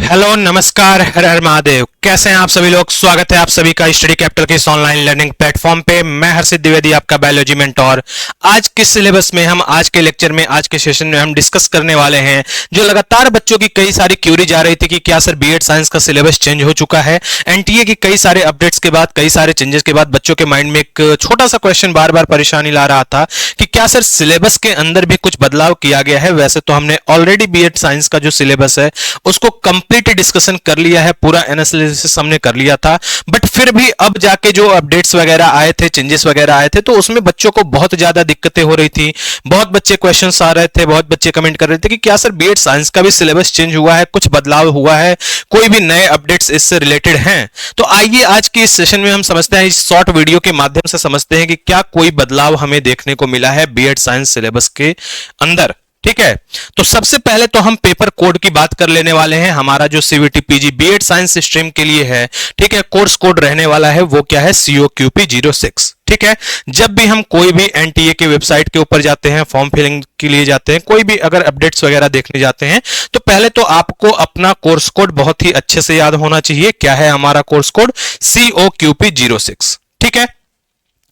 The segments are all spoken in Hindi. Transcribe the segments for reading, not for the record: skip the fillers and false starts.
हेलो, नमस्कार, हर हर महादेव। कैसे हैं आप सभी लोग? स्वागत है आप सभी का स्टडी कैपिटल के इस ऑनलाइन लर्निंग प्लेटफॉर्म पे। मैं हर्षित द्विवेदी, आपका बायोलॉजी मेंटोर। आज के सिलेबस में हम आज के लेक्चर में, आज के सेशन में हम डिस्कस करने वाले हैं जो लगातार बच्चों की कई सारी क्यूरी जा रही थी कि क्या सर बीएड साइंस का सिलेबस चेंज हो चुका है। एनटीए की कई सारे अपडेट्स के बाद, कई सारे चेंजेस के बाद बच्चों के माइंड में एक छोटा सा क्वेश्चन बार बार परेशानी ला रहा था कि क्या सर सिलेबस के अंदर भी कुछ बदलाव किया गया है। वैसे तो हमने ऑलरेडी बीएड साइंस का जो सिलेबस है उसको कंप्लीट डिस्कशन कर लिया है, पूरा एनालिसिस हमने कर लिया था, बट फिर भी अब जाके जो अपडेट्स वगैरह आए थे, चेंजेस वगैरह आए थे, तो उसमें बच्चों को बहुत ज्यादा दिक्कतें हो रही थी। बहुत बच्चे क्वेश्चंस आ रहे थे, बहुत बच्चे कमेंट कर रहे थे कि क्या सर बीएड साइंस का भी सिलेबस चेंज हुआ है, कुछ बदलाव हुआ है, कोई भी नए अपडेट्स इससे रिलेटेड हैं। तो आइए आज की इस सेशन में हम समझते हैं, इस शॉर्ट वीडियो के माध्यम से समझते हैं कि क्या कोई बदलाव हमें देखने को मिला है बीएड साइंस सिलेबस के अंदर। ठीक है, तो सबसे पहले तो हम पेपर कोड की बात कर लेने वाले हैं। हमारा जो CVT PG BEd science stream के लिए है, ठीक है, कोर्स कोड रहने वाला है वो क्या है, COQP 06। ठीक है, जब भी हम कोई भी एनटीए के वेबसाइट के ऊपर जाते हैं, फॉर्म फिलिंग के लिए जाते हैं, कोई भी अगर अपडेट्स वगैरह देखने जाते हैं, तो पहले तो आपको अपना कोर्स कोड बहुत ही अच्छे से याद होना चाहिए। क्या है हमारा कोर्स कोड? COQP 06। ठीक है,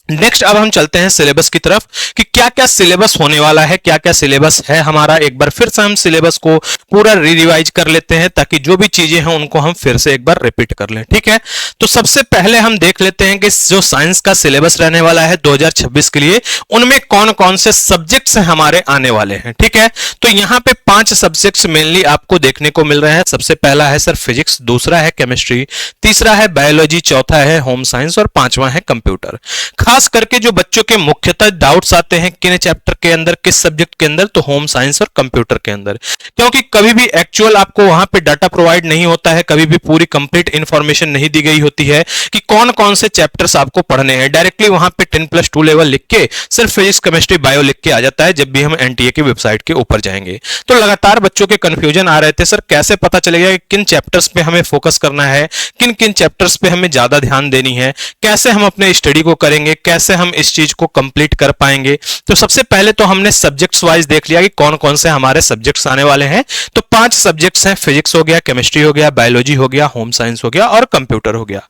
नेक्स्ट अब हम चलते हैं सिलेबस की तरफ कि क्या क्या सिलेबस होने वाला है, क्या क्या सिलेबस है हमारा। एक बार फिर से हम सिलेबस को पूरा रिवाइज कर लेते हैं ताकि जो भी चीजें हैं उनको हम फिर से एक बार रिपीट कर लें। ठीक है, तो सबसे पहले हम देख लेते हैं कि जो साइंस का सिलेबस रहने वाला है 2026 के लिए, उनमें कौन कौन से सब्जेक्ट्स हमारे आने वाले हैं। ठीक है, तो यहां पे 5 सब्जेक्ट्स मेनली आपको देखने को मिल रहे हैं। सबसे पहला है सर फिजिक्स, दूसरा है केमिस्ट्री, तीसरा है बायोलॉजी, चौथा है होम साइंस और पांचवा है कंप्यूटर। खास करके जो बच्चों के मुख्यतः डाउट्स आते हैं किन चैप्टर के अंदर, किस सब्जेक्ट के अंदर, तो होम साइंस और कंप्यूटर के अंदर, क्योंकि कभी भी एक्चुअल आपको वहां पे डाटा प्रोवाइड नहीं होता है, कभी भी पूरी कंप्लीट इंफॉर्मेशन नहीं दी गई होती है कि कौन कौन से चैप्टर्स आपको पढ़ने हैं। डायरेक्टली वहां पे 10+2 लेवल लिख के सिर्फ फिजिक्स केमिस्ट्री बायो लिख के आ जाता है जब भी हम एनटीए की वेबसाइट के ऊपर जाएंगे। तो लगातार बच्चों के कंफ्यूजन आ रहे थे, सर कैसे पता चलेगा कि किन चैप्टर्स पे हमें फोकस करना है, किन किन चैप्टर्स पे हमें ज्यादा ध्यान देनी है, कैसे हम अपने स्टडी को करेंगे, कैसे हम इस चीज को कंप्लीट कर पाएंगे। तो सबसे पहले तो हमने सब्जेक्ट्स वाइज देख लिया कि कौन कौन से हमारे सब्जेक्ट्स आने वाले हैं। तो 5 सब्जेक्ट्स हैं, फिजिक्स हो गया, केमिस्ट्री हो गया, बायोलॉजी हो गया, होम साइंस हो गया और कंप्यूटर हो गया।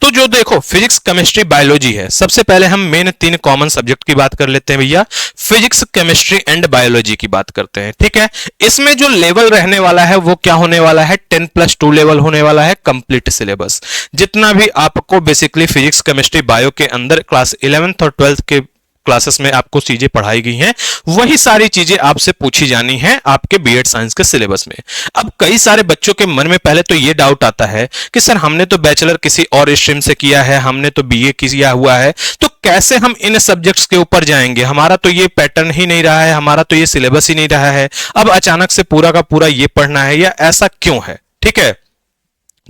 तो जो देखो फिजिक्स केमिस्ट्री बायोलॉजी है, सबसे पहले हम मेन 3 कॉमन सब्जेक्ट की बात कर लेते हैं भैया। फिजिक्स केमिस्ट्री एंड बायोलॉजी की बात करते हैं। ठीक है, इसमें जो लेवल रहने वाला है वो क्या होने वाला है, 10+2 लेवल होने वाला है, कंप्लीट सिलेबस। जितना भी आपको बेसिकली फिजिक्स केमिस्ट्री बायो के अंदर क्लास 11th और 12th के क्लासेस में आपको चीजें पढ़ाई गई हैं, वही सारी चीजें आपसे पूछी जानी है आपके बीएड साइंस के सिलेबस में। अब कई सारे बच्चों के मन में पहले तो ये डाउट आता है कि सर हमने तो बैचलर किसी और स्ट्रीम से किया है, हमने तो बीए किया हुआ है, तो कैसे हम इन सब्जेक्ट्स के ऊपर जाएंगे, हमारा तो ये पैटर्न ही नहीं रहा है, हमारा तो ये सिलेबस ही नहीं रहा है, अब अचानक से पूरा का पूरा ये पढ़ना है, या ऐसा क्यों है। ठीक है,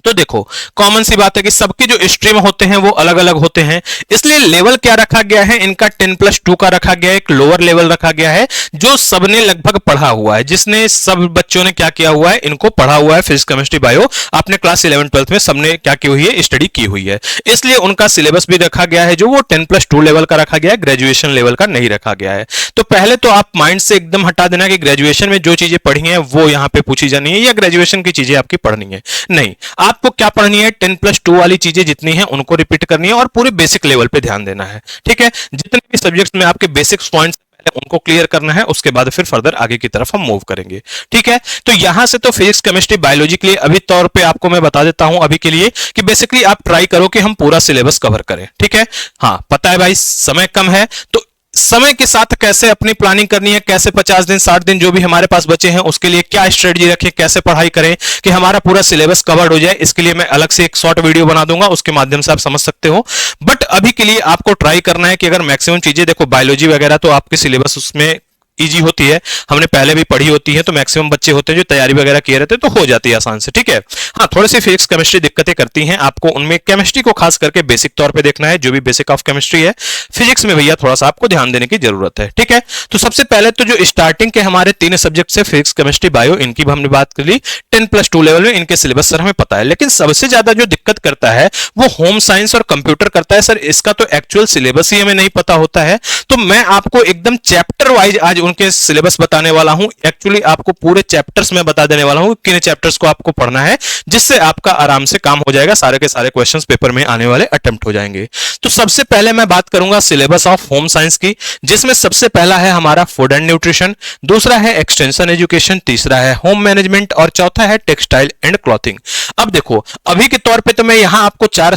तो देखो कॉमन सी बात है कि सबके जो स्ट्रीम होते हैं वो अलग अलग होते हैं, इसलिए लेवल क्या रखा गया है इनका 10+2 का रखा गया है, एक लोअर लेवल रखा गया है जो सबने लगभग पढ़ा हुआ है, जिसने सब बच्चों ने क्या किया हुआ है, इनको पढ़ा हुआ है। फिजिक्स केमिस्ट्री बायो आपने क्लास 11-12 में सबने क्या की हुई है, स्टडी की हुई है, इसलिए उनका सिलेबस भी रखा गया है जो वो 10+2 लेवल का रखा गया है, ग्रेजुएशन लेवल का नहीं रखा गया है। तो पहले तो आप माइंड से एकदम हटा देना कि ग्रेजुएशन में जो चीजें पढ़ी हैं वो यहां पे पूछी जानी है, या ग्रेजुएशन की चीजें आपकी पढ़नी है। नहीं, आपको क्या पढ़नी है, 10+2 वाली चीजें जितनी हैं उनको रिपीट करनी है और पूरे बेसिक लेवल पे ध्यान देना है। ठीक है, जितने भी सब्जेक्ट्स में आपके बेसिक पॉइंट्स उनको क्लियर करना है, उसके बाद फिर फर्दर आगे की तरफ हम मूव करेंगे। ठीक है, तो यहां से तो फिजिक्स केमिस्ट्री बायोलॉजी के लिए अभी तौर पे आपको मैं बता देता हूं अभी के लिए कि बेसिकली आप ट्राई करो कि हम पूरा सिलेबस कवर करें। ठीक है, हाँ पता है भाई समय कम है, तो समय के साथ कैसे अपनी प्लानिंग करनी है, कैसे 50 दिन 60 दिन जो भी हमारे पास बचे हैं उसके लिए क्या स्ट्रेटजी रखें, कैसे पढ़ाई करें कि हमारा पूरा सिलेबस कवर्ड हो जाए, इसके लिए मैं अलग से एक शॉर्ट वीडियो बना दूंगा, उसके माध्यम से आप समझ सकते हो। बट अभी के लिए आपको ट्राई करना है कि अगर मैक्सिमम चीजें देखो बायोलॉजी वगैरह तो आपके सिलेबस उसमें इजी होती है, हमने पहले भी पढ़ी होती है, तो मैक्सिमम बच्चे होते हैं जो तैयारी वगैरह किए रहते हैं, तो हो जाती है आसान से। ठीक है, हाँ थोड़ी सी फिजिक्स केमिस्ट्री दिक्कतें करती हैं आपको, उनमें केमिस्ट्री को खास करके बेसिक तौर पे देखना है, जो भी बेसिक ऑफ केमिस्ट्री है, फिजिक्स में भैया थोड़ा सा आपको ध्यान देने की जरूरत है। ठीक है, तो सबसे पहले तो जो स्टार्टिंग के हमारे 3 सब्जेक्ट है फिजिक्स केमिस्ट्री बायो, इनकी भी हमने बात कर ली। 10+2 लेवल में इनके सिलेबस सर हमें पता है, लेकिन सबसे ज्यादा जो दिक्कत करता है वो होम साइंस और कंप्यूटर करता है। सर इसका तो एक्चुअल सिलेबस ही हमें नहीं पता होता है, तो मैं आपको एकदम चैप्टर वाइज आज उनके सिलेबस बताने वाला हूं, एक्चुअली आपको पूरे चैप्टर्स में बता देने वाला हूं किन चैप्टर्स को आपको पढ़ना है, जिससे आपका आराम से काम हो जाएगा, सारे के सारे क्वेश्चंस पेपर में आने वाले अटेम्प्ट हो जाएंगे। तो सबसे पहले मैं बात करूंगा सिलेबस ऑफ होम साइंस की, जिसमें सबसे पहला है हमारा फूड एंड न्यूट्रिशन, दूसरा है एक्सटेंशन एजुकेशन, तीसरा है होम मैनेजमेंट और चौथा है टेक्सटाइल एंड क्लॉथिंग। अब देखो, अभी के तौर पे तो मैं यहां आपको 4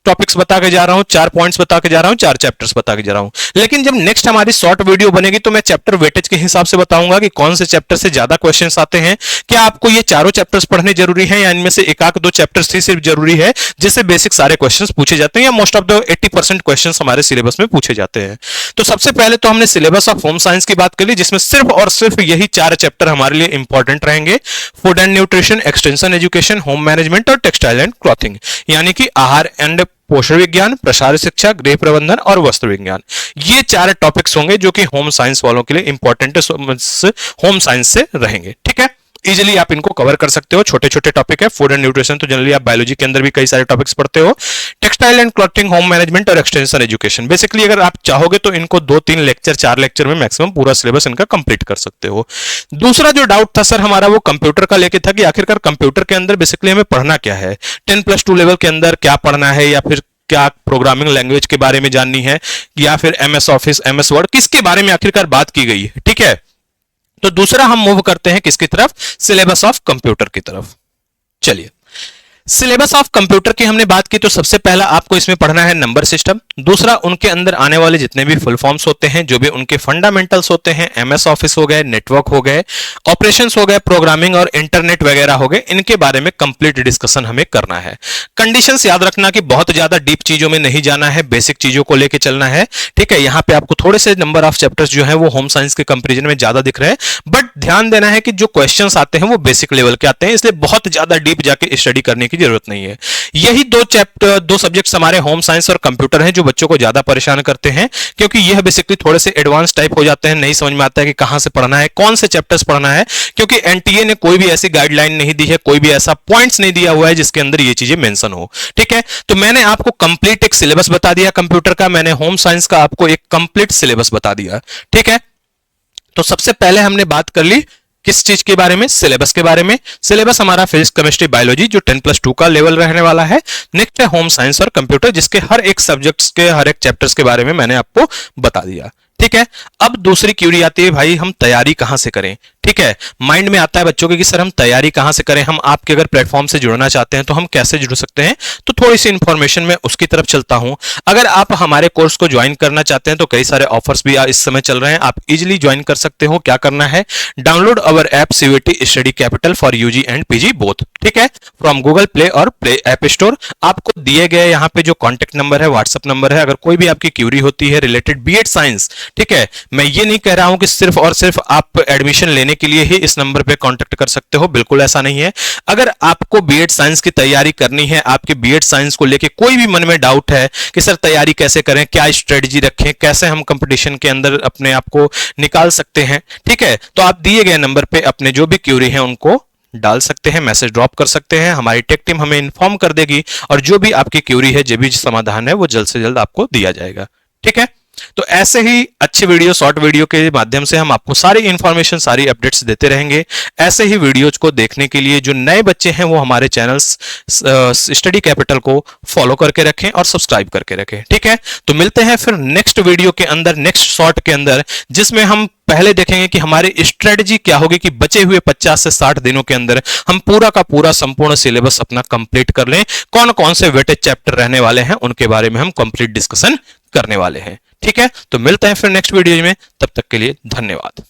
टॉपिक्स बता के जा रहा हूं, 4 पॉइंट्स बता के जा रहा हूं, 4 चैप्टर्स बता के जा रहा हूं, लेकिन जब नेक्स्ट हमारी शॉर्ट वीडियो बनेगी तो मैं चैप्टर वेटेज के हिसाब से बताऊंगा कि कौन से चैप्टर से ज्यादा क्वेश्चंस आते हैं, क्या आपको ये चारों चैप्टर्स पढ़ने जरूरी हैं या इनमें से एक आध दो चैप्टर्स ही सिर्फ जरूरी है जिससे बेसिक सारे क्वेश्चंस पूछे जाते हैं, या मोस्ट ऑफ द 80% क्वेश्चंस हमारे सिलेबस में पूछे जाते हैं। तो सबसे पहले तो हमने सिलेबस ऑफ होम साइंस की बात कर ली, जिसमें सिर्फ और सिर्फ यही 4 चैप्टर हमारे लिए इंपॉर्टेंट रहेंगे, food and nutrition, extension education, home management और टेक्सटाइल एंड क्लॉथिंग, यानी कि आहार एंड पोषण विज्ञान, प्रसार शिक्षा, गृह प्रबंधन और वस्त्र विज्ञान। ये 4 टॉपिक्स होंगे जो कि होम साइंस वालों के लिए इंपॉर्टेंट होम साइंस से रहेंगे। ठीक है, इजीली आप इनको कवर कर सकते हो, छोटे छोटे टॉपिक है। फूड एंड न्यूट्रिशन तो जनरली आप बायोलॉजी के अंदर भी कई सारे टॉपिक्स पढ़ते हो। Textile and clothing, home management और एक्सटेंशन एजुकेशन, बेसिकली अगर आप चाहोगे तो इनको 2-3 लेक्चर 4 लेक्चर में मैक्सिमम पूरा सिलेबस इनका कंप्लीट कर सकते हो। दूसरा जो डाउट था सर हमारा वो कंप्यूटर का लेके था कि आखिरकार कंप्यूटर के अंदर बेसिकली हमें पढ़ना क्या है, 10+2 लेवल के अंदर क्या पढ़ना है, या फिर क्या प्रोग्रामिंग लैंग्वेज के बारे में जाननी है, या फिर एमएस ऑफिस, एमएस वर्ड, किसके बारे में आखिरकार बात की गई है। ठीक है, तो दूसरा हम मूव करते हैं किसकी तरफ, सिलेबस ऑफ कंप्यूटर की तरफ। चलिए, सिलेबस ऑफ कंप्यूटर की हमने बात की तो सबसे पहला आपको इसमें पढ़ना है नंबर सिस्टम, दूसरा उनके अंदर आने वाले जितने भी फुल फॉर्म्स होते हैं, जो भी उनके फंडामेंटल्स होते हैं, एमएस ऑफिस हो गए, नेटवर्क हो गए, ऑपरेशंस हो गए, प्रोग्रामिंग और इंटरनेट वगैरह हो गए, इनके बारे में कंप्लीट डिस्कशन हमें करना है। कंडीशंस याद रखना कि बहुत ज्यादा डीप चीजों में नहीं जाना है, बेसिक चीजों को लेकर चलना है। ठीक है, यहां पे आपको थोड़े से नंबर ऑफ चैप्टर्स जो है वो होम साइंस के कंपेरिजन में ज्यादा दिख रहे हैं, बट ध्यान देना है कि जो क्वेश्चंस आते हैं वो बेसिक लेवल के आते हैं, इसलिए बहुत ज्यादा डीप जाके स्टडी करने की जरूरत नहीं है। यही 2 सब्जेक्ट्स हमारे होम साइंस और कंप्यूटर हैं जो बच्चों को ज्यादा परेशान करते हैं, क्योंकि यह बेसिकली थोड़े से एडवांस टाइप हो जाते हैं, नहीं समझ में आता है कि कहां से पढ़ना है, कौन से चैप्टर्स पढ़ना है, क्योंकि एनटीए ने कोई भी ऐसी गाइडलाइन नहीं दी है, कोई भी ऐसा पॉइंट्स नहीं दिया हुआ है जिसके अंदर ये चीजें मेंशन हो। ठीक है, तो मैंने आपको कंप्लीट एक सिलेबस बता दिया कंप्यूटर का, मैंने होम साइंस का आपको एक कंप्लीट सिलेबस बता दिया। ठीक है, तो सबसे पहले हमने बात कर ली किस चीज के बारे में, सिलेबस के बारे में। सिलेबस हमारा फिजिक्स, केमिस्ट्री, बायोलॉजी जो 10+2 का लेवल रहने वाला है। नेक्स्ट है होम साइंस और कंप्यूटर, जिसके हर एक सब्जेक्ट्स के हर एक चैप्टर्स के बारे में मैंने आपको बता दिया। ठीक है, अब दूसरी क्यूरी आती है, भाई हम तैयारी कहां से करें। ठीक है, माइंड में आता है बच्चों के कि सर हम तैयारी कहां से करें, हम आपके अगर प्लेटफॉर्म से जुड़ना चाहते हैं तो हम कैसे जुड़ सकते हैं, तो थोड़ी सी इंफॉर्मेशन मैं उसकी तरफ चलता हूं। अगर आप हमारे कोर्स को ज्वाइन करना चाहते हैं तो कई सारे ऑफर्स भी इस समय चल रहे हैं, आप इजीली ज्वाइन कर सकते हो। क्या करना है, download our app CUET study capital for UG and PG both. ठीक है, फ्रॉम गूगल प्ले और प्ले ऐप स्टोर। आपको दिए गए यहाँ पे जो कॉन्टेक्ट नंबर है, व्हाट्सएप नंबर है, अगर कोई भी आपकी क्यूरी होती है रिलेटेड बीएड साइंस, ठीक है, मैं ये नहीं कह रहा हूं कि सिर्फ और सिर्फ आप एडमिशन लेने के लिए ही इस नंबर पे कांटेक्ट कर सकते हो, बिल्कुल ऐसा नहीं है। अगर आपको बीएड साइंस की तैयारी करनी है, आपके बीएड साइंस को लेके कोई भी मन में डाउट है कि सर तैयारी कैसे करें, क्या स्ट्रेटजी रखें, कैसे हम कंपटीशन के अंदर अपने आप को निकाल सकते हैं, ठीक है, तो आप दिए गए नंबर पे अपने जो भी क्यूरी है उनको डाल सकते हैं, मैसेज ड्रॉप कर सकते हैं, हमारी टेक टीम हमें इन्फॉर्म कर देगी और जो भी आपकी क्यूरी है, जो भी समाधान है वो जल्द से जल्द आपको दिया जाएगा। ठीक है, तो ऐसे ही अच्छे वीडियो, शॉर्ट वीडियो के माध्यम से हम आपको सारी इंफॉर्मेशन, सारी अपडेट्स देते रहेंगे। ऐसे ही वीडियोज को देखने के लिए जो नए बच्चे हैं वो हमारे चैनल्स स्टडी कैपिटल को फॉलो करके रखें और सब्सक्राइब करके रखें। ठीक है, तो मिलते हैं फिर नेक्स्ट वीडियो के अंदर, नेक्स्ट शॉर्ट के अंदर, जिसमें हम पहले देखेंगे कि हमारी स्ट्रेटजी क्या होगी कि बचे हुए 50 से 60 दिनों के अंदर हम पूरा का पूरा संपूर्ण सिलेबस अपना कंप्लीट कर लें। कौन कौन से वेटेज चैप्टर रहने वाले हैं उनके बारे में हम कंप्लीट डिस्कशन करने वाले हैं। ठीक है, तो मिलते हैं फिर नेक्स्ट वीडियो में, तब तक के लिए धन्यवाद।